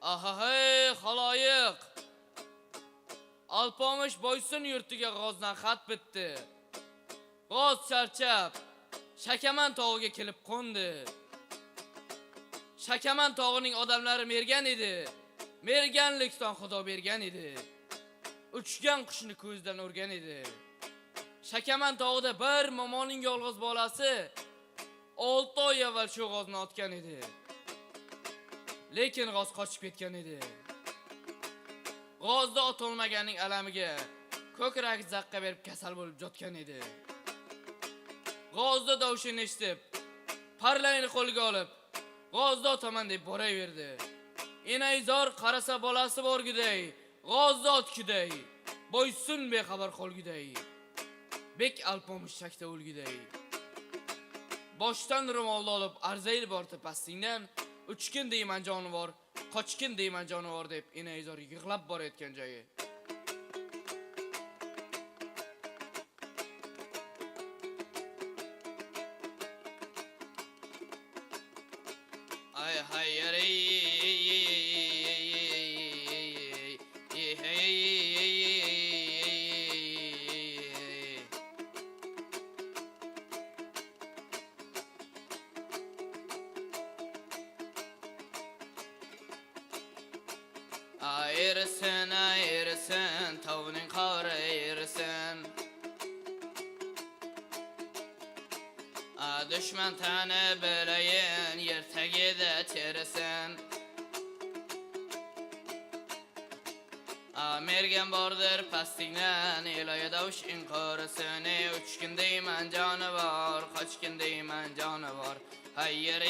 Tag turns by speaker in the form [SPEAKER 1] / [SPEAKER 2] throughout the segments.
[SPEAKER 1] Ahahey xaloyiq. Alpomish Boysun yurtiga g'ozdan xat bitdi. G'oz charchab Shakaman tog'iga kelib qo'ndi. Shakaman tog'ining odamlari mergan edi. Merganlikdan Xudo bergan edi. Uchgan qushni ko'zdan urgan edi. Shakaman tog'ida bir momoning yolg'iz bolasi 6 oy avval shu g'ozni otgan edi. Lekin g'oz qochib ketgan edi. G'ozda otolmaganning alamiga ko'kragi zaqqa berib kasal bo'lib jotgan edi. G'ozda davshini eshitib, parlayni qo'lga olib, g'ozda otaman deb boraverdi. Inaizor qarasa bolasi borgiday, g'ozda otgiday, Boysun bexabar qolgiday. Bek Alpomish shakda o'lgiday. Boshdan ro'molni olib arzayli bor tepasidan uchkin deyman jonivor, qochkin deyman jonivor deb Inaizor yig'lab borayotgan joyi. Ay hayri Ayırsın, tavuğun qarı ayırsın. Düşman tane böleyin, yırtagide çerisin. Mergen bordur pastignen, ilaya davuş inqarısın. Üç gün deymen canı var, kaç gün deymen canı var. Hayır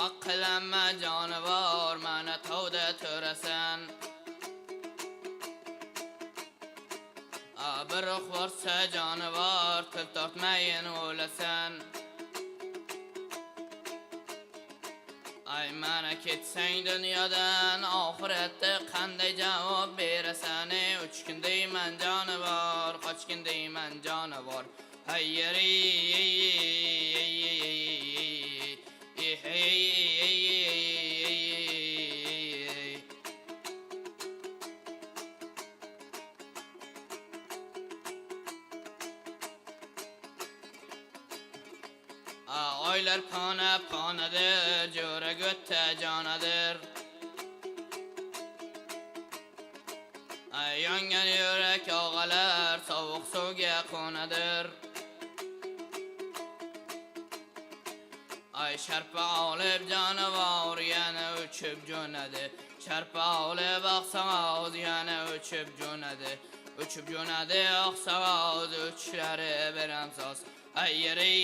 [SPEAKER 1] Aqlanma jonivor, mana tavda to'rasan. Bir uxvorsa jonivor, til tortmayin o'lasan. Ay mana ketsang dunyodan, oxiratda qanday javob berasan? Uch kun deyman jonivor, qoch kun deyman jonivor. Hayri oylar panadir, jo'ra go'tta jonadir. Yongan yurak og'alar sovuq suvga qo'nadir. Ay sharpa olib jonivor yana uchib jo'nadi. Sharpa olib oqsavoz yana uchib jo'nadi. Uchib jo'nadi oqsavoz uchlari biramsoz. Ayri